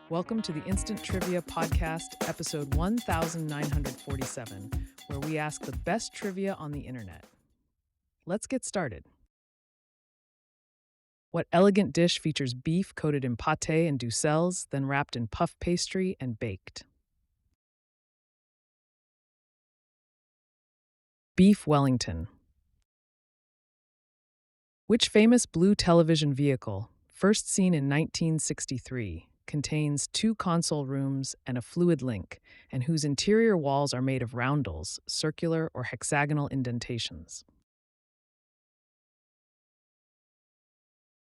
Welcome to the Instant Trivia Podcast, episode 1947, where we ask the best trivia on the internet. Let's get started. What elegant dish features beef coated in pâté and duxelles, then wrapped in puff pastry and baked? Beef Wellington. Which famous blue television vehicle, first seen in 1963, contains two console rooms and a fluid link, and whose interior walls are made of roundels, circular or hexagonal indentations?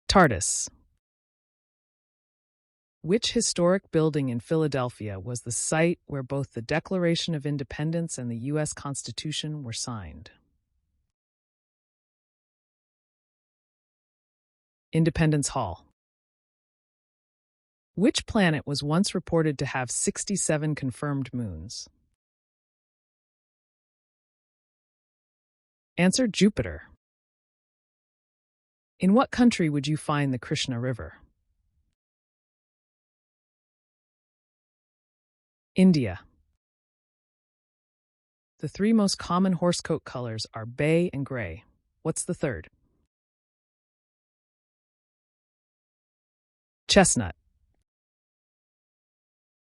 TARDIS. Which historic building in Philadelphia was the site where both the Declaration of Independence and the U.S. Constitution were signed? Independence Hall. Which planet was once reported to have 67 confirmed moons? Answer: Jupiter. In what country would you find the Krishna River? India. The three most common horse coat colors are bay and gray. What's the third? Chestnut.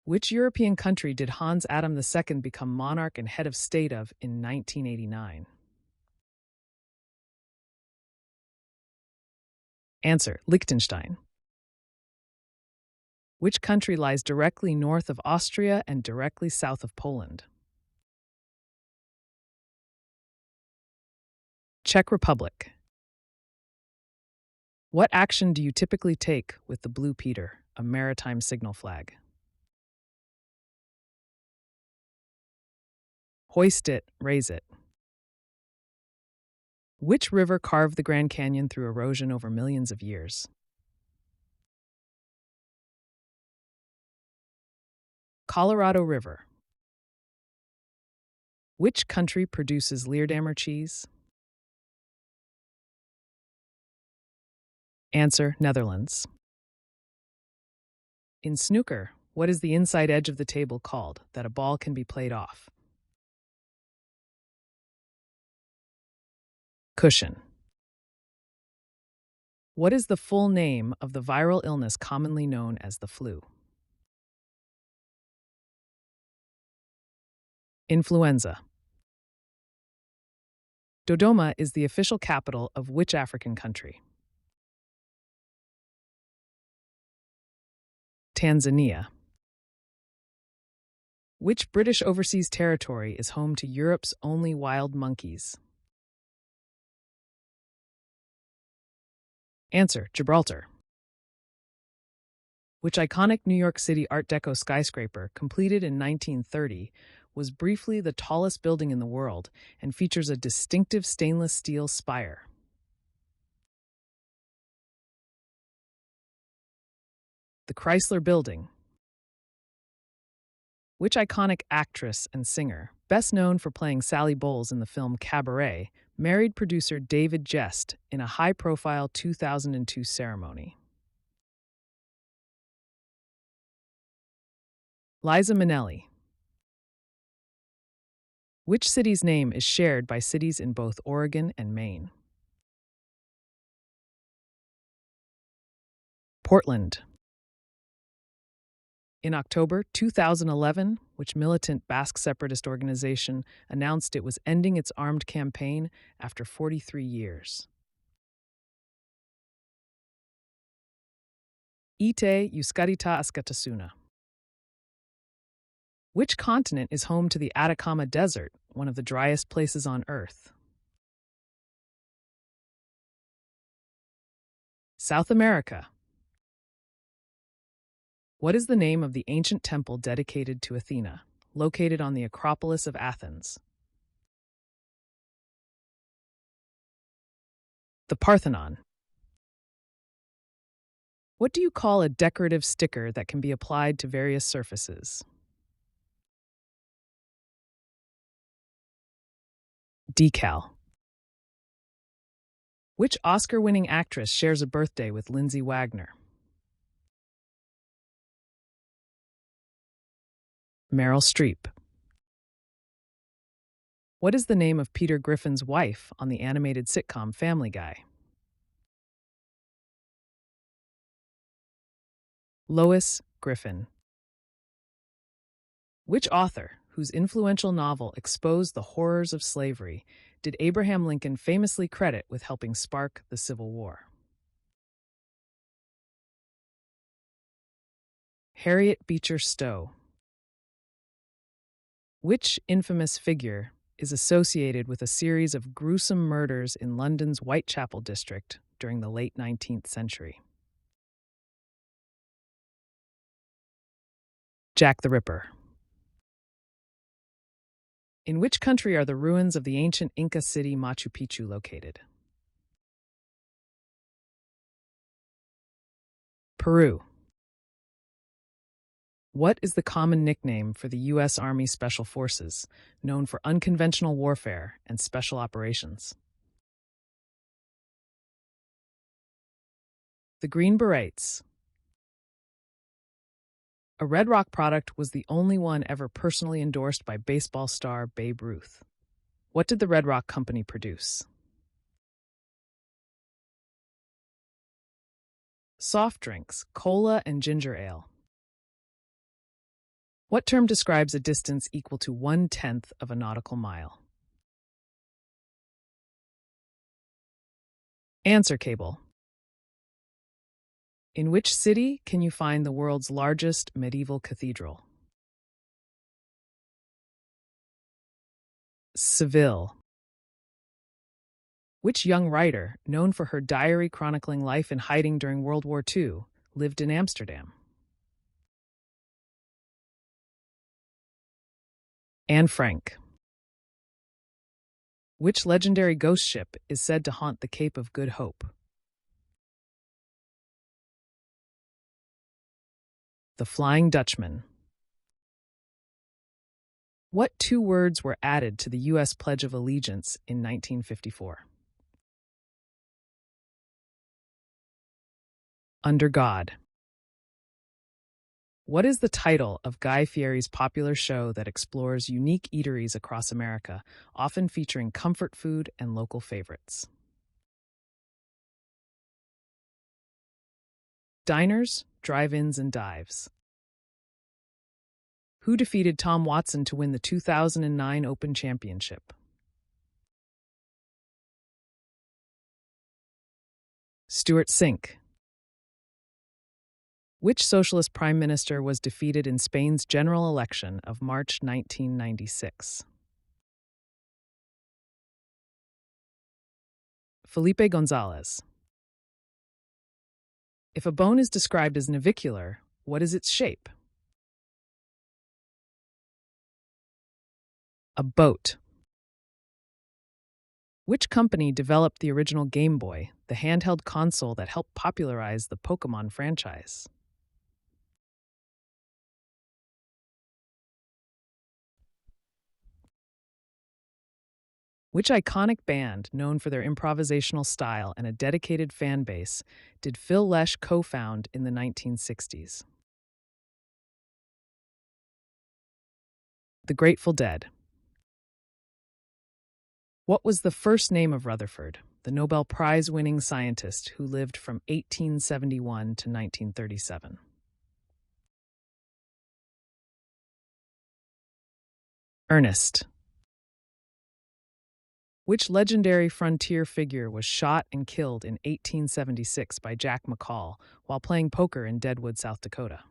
Which European country did Hans Adam II become monarch and head of state of in 1989? Answer: Liechtenstein. Which country lies directly north of Austria and directly south of Poland? Czech Republic. What action do you typically take with the Blue Peter, a maritime signal flag? Hoist it, raise it. Which river carved the Grand Canyon through erosion over millions of years? Colorado River. Which country produces Leerdammer cheese? Answer: Netherlands. In snooker, what is the inside edge of the table called that a ball can be played off? Cushion. What is the full name of the viral illness commonly known as the flu? Influenza. Dodoma is the official capital of which African country? Tanzania. Which British overseas territory is home to Europe's only wild monkeys? Answer: Gibraltar. Which iconic New York City Art Deco skyscraper, completed in 1930, was briefly the tallest building in the world and features a distinctive stainless steel spire? The Chrysler Building. Which iconic actress and singer, best known for playing Sally Bowles in the film Cabaret, married producer David Gest in a high-profile 2002 ceremony? Liza Minnelli. Which city's name is shared by cities in both Oregon and Maine? Portland. In October 2011, which militant Basque separatist organization announced it was ending its armed campaign after 43 years? Ite Euskarita Askatasuna. Which continent is home to the Atacama Desert, one of the driest places on Earth? South America. What is the name of the ancient temple dedicated to Athena, located on the Acropolis of Athens? The Parthenon. What do you call a decorative sticker that can be applied to various surfaces? Decal. Which Oscar-winning actress shares a birthday with Lindsay Wagner? Meryl Streep. What is the name of Peter Griffin's wife on the animated sitcom Family Guy? Lois Griffin. Which author, whose influential novel exposed the horrors of slavery, did Abraham Lincoln famously credit with helping spark the Civil War? Harriet Beecher Stowe. Which infamous figure is associated with a series of gruesome murders in London's Whitechapel district during the late 19th century? Jack the Ripper. In which country are the ruins of the ancient Inca city Machu Picchu located? Peru. What is the common nickname for the U.S. Army Special Forces, known for unconventional warfare and special operations? The Green Berets. A Red Rock product was the only one ever personally endorsed by baseball star Babe Ruth. What did the Red Rock Company produce? Soft drinks, cola and ginger ale. What term describes a distance equal to 1/10 of a nautical mile? Answer cable. In which city can you find the world's largest medieval cathedral? Seville. Which young writer, known for her diary chronicling life in hiding during World War II, lived in Amsterdam? Anne Frank. Which legendary ghost ship is said to haunt the Cape of Good Hope? The Flying Dutchman. What two words were added to the U.S. Pledge of Allegiance in 1954? Under God. What is the title of Guy Fieri's popular show that explores unique eateries across America, often featuring comfort food and local favorites? Diners, Drive-Ins, and Dives. Who defeated Tom Watson to win the 2009 Open Championship? Stuart Sink. Which socialist prime minister was defeated in Spain's general election of March 1996? Felipe Gonzalez. If a bone is described as navicular, what is its shape? A boat. Which company developed the original Game Boy, the handheld console that helped popularize the Pokémon franchise? Which iconic band, known for their improvisational style and a dedicated fan base, did Phil Lesh co-found in the 1960s? The Grateful Dead. What was the first name of Rutherford, the Nobel Prize-winning scientist who lived from 1871 to 1937? Ernest. Which legendary frontier figure was shot and killed in 1876 by Jack McCall while playing poker in Deadwood, South Dakota?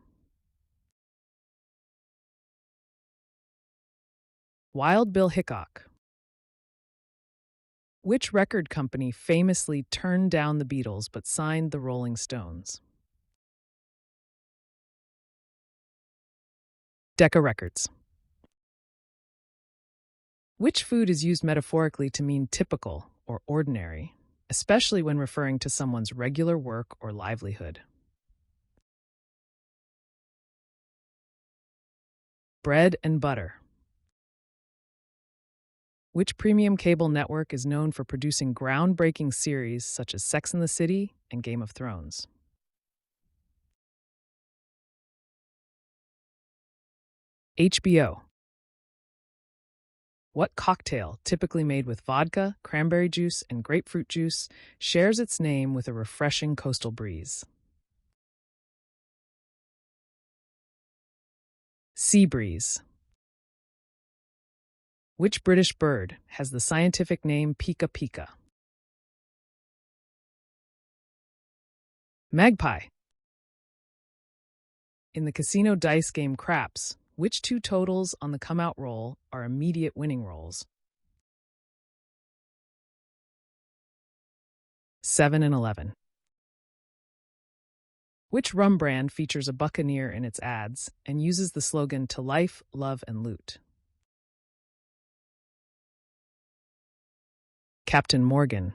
Wild Bill Hickok. Which record company famously turned down the Beatles but signed the Rolling Stones? Decca Records. Which food is used metaphorically to mean typical or ordinary, especially when referring to someone's regular work or livelihood? Bread and butter. Which premium cable network is known for producing groundbreaking series such as Sex and the City and Game of Thrones? HBO. What cocktail, typically made with vodka, cranberry juice, and grapefruit juice, shares its name with a refreshing coastal breeze? Sea breeze. Which British bird has the scientific name Pika Pika? Magpie. In the casino dice game Craps, which two totals on the come-out roll are immediate winning rolls? 7 and 11. Which rum brand features a buccaneer in its ads and uses the slogan "To life, love, and loot"? Captain Morgan.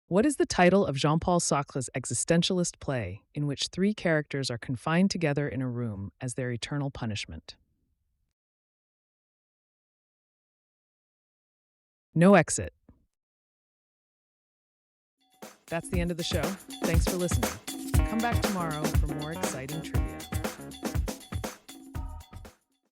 What is the title of Jean-Paul Sartre's existentialist play in which three characters are confined together in a room as their eternal punishment? No Exit. That's the end of the show. Thanks for listening. Come back tomorrow for more exciting trivia.